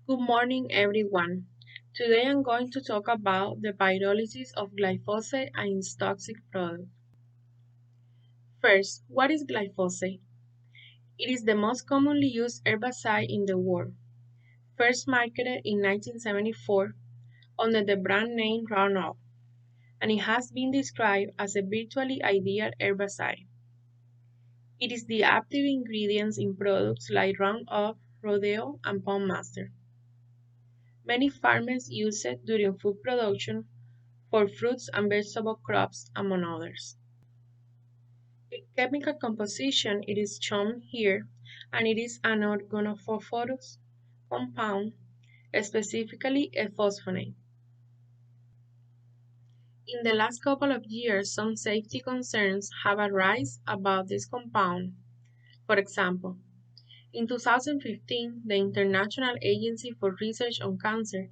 Good morning, everyone. Today I'm going to talk about the pyrolysis of glyphosate and its toxic product. First, what is glyphosate? It is the most commonly used herbicide in the world, first marketed in 1974 under the brand name Roundup, and it has been described as a virtually ideal herbicide. It is the active ingredient in products like Roundup, Rodeo, and Pound Master. Many farmers use it during food production for fruits and vegetable crops, among others. Its chemical composition it is shown here, and it is an organophosphorus compound, specifically a phosphonate. In the last couple of years, some safety concerns have arisen about this compound. For example, in 2015, the International Agency for Research on Cancer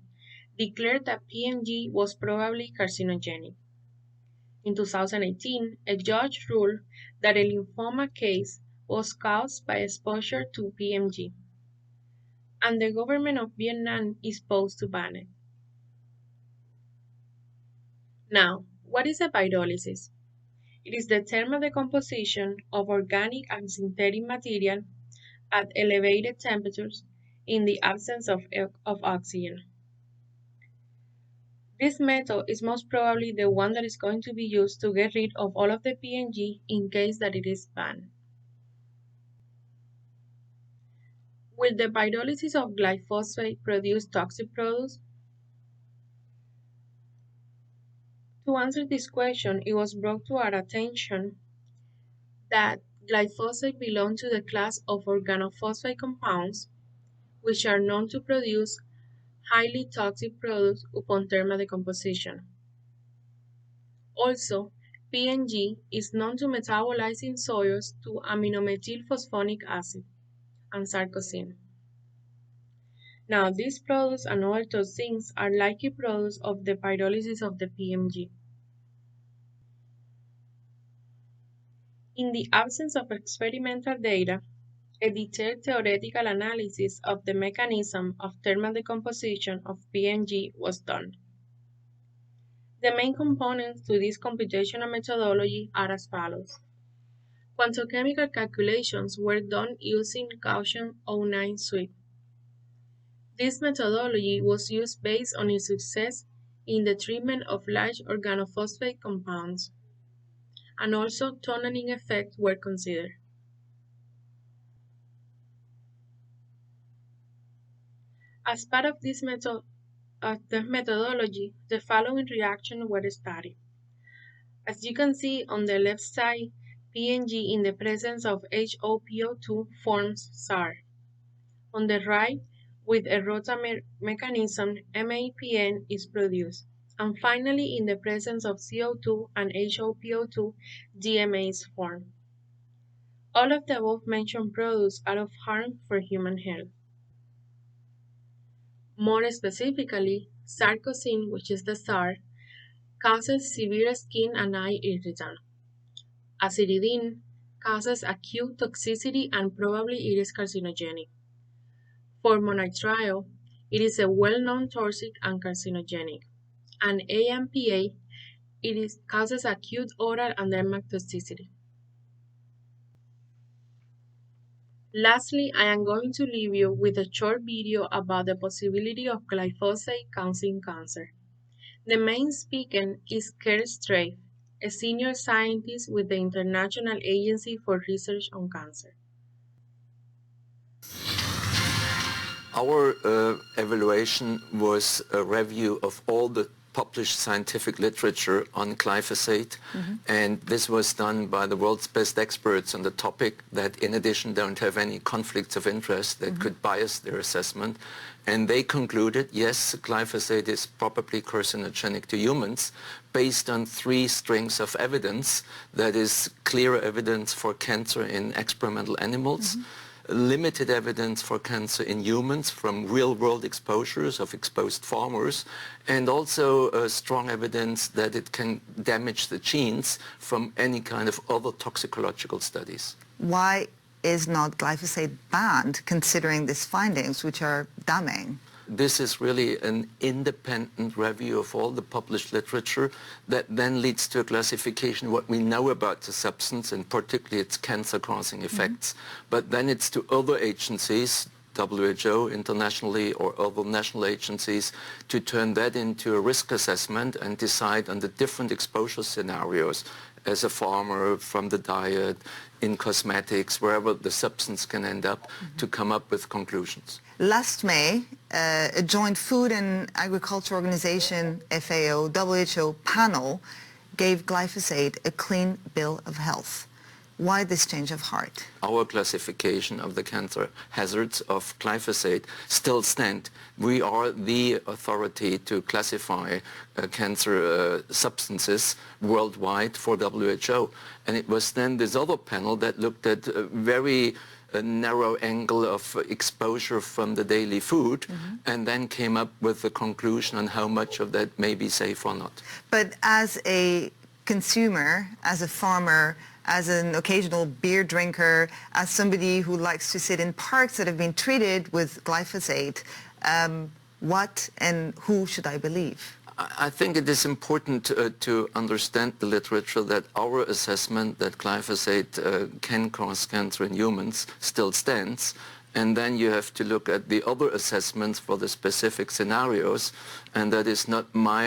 declared that PNG was probably carcinogenic. In 2018, a judge ruled that a lymphoma case was caused by exposure to PMG, and the government of Vietnam is supposed to ban it. Now, what is a pyrolysis? It is the thermal decomposition of organic and synthetic material at elevated temperatures in the absence of oxygen. This method is most probably the one that is going to be used to get rid of all of the PNG in case that it is banned. Will the pyrolysis of glyphosate produce toxic products? To answer this question, it was brought to our attention that glyphosate belongs to the class of organophosphate compounds, which are known to produce highly toxic products upon thermal decomposition. Also, PNG is known to metabolize in soils to aminomethylphosphonic acid and sarcosine. Now, these products and other toxins are likely products of the pyrolysis of the PMG. In the absence of experimental data, a detailed theoretical analysis of the mechanism of thermal decomposition of PNG was done. The main components to this computational methodology are as follows. Quantochemical calculations were done using Gaussian O9 suite. This methodology was used based on its success in the treatment of large organophosphate compounds, and also tunneling effects were considered. As part of this methodology, the following reactions were studied. As you can see on the left side, PNG in the presence of HOPO2 forms SAR. On the right, with a rotamer mechanism, MAPN is produced. And finally, in the presence of CO2 and HOPO2, DMA is formed. All of the above mentioned products are of harm for human health. More specifically, sarcosine, which is the SAR, causes severe skin and eye irritant. Aziridine causes acute toxicity and probably it is carcinogenic. For monotriol, it is a well-known toxic and carcinogenic. And AMPA, causes acute oral and dermal toxicity. Lastly, I am going to leave you with a short video about the possibility of glyphosate causing cancer. The main speaker is Kerr Strafe, a senior scientist with the International Agency for Research on Cancer. Our evaluation was a review of all the published scientific literature on glyphosate, and this was done by the world's best experts on the topic that in addition don't have any conflicts of interest that could bias their assessment. And they concluded, yes, glyphosate is probably carcinogenic to humans based on 3 strings of evidence. That is clear evidence for cancer in experimental animals, limited evidence for cancer in humans from real-world exposures of exposed farmers, and also strong evidence that it can damage the genes from any kind of other toxicological studies. Why is not glyphosate banned, considering these findings, which are damning? this is really an independent review of all the published literature that then leads to a classification of what we know about the substance, and particularly its cancer-causing effects. But then it's to other agencies, WHO internationally or other national agencies, to turn that into a risk assessment and decide on the different exposure scenarios as a farmer, from the diet, in cosmetics, wherever the substance can end up, to come up with conclusions. Last May, a joint Food and Agriculture Organization, FAO, WHO panel gave glyphosate a clean bill of health. Why this change of heart? Our classification of the cancer hazards of glyphosate still stand. We are the authority to classify cancer substances worldwide for WHO. And it was then this other panel that looked at a very narrow angle of exposure from the daily food, and then came up with the conclusion on how much of that may be safe or not. But as a consumer, as a farmer, as an occasional beer drinker, as somebody who likes to sit in parks that have been treated with glyphosate, what and who should I believe? I think it is important to understand the literature that our assessment that glyphosate can cause cancer in humans still stands. And then you have to look at the other assessments for the specific scenarios, and that is not my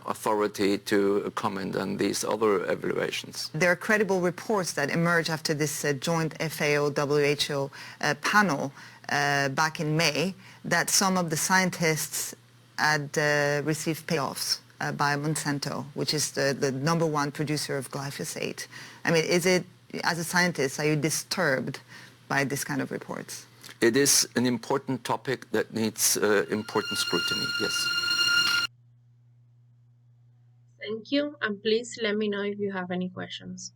authority to comment on these other evaluations. There are credible reports that emerged after this joint FAO-WHO panel back in May that some of the scientists had received payoffs by Monsanto, which is the #1 producer of glyphosate. I mean, is it, as a scientist, are you disturbed by this kind of reports? It is an important topic that needs important scrutiny, yes. Thank you, and please let me know if you have any questions.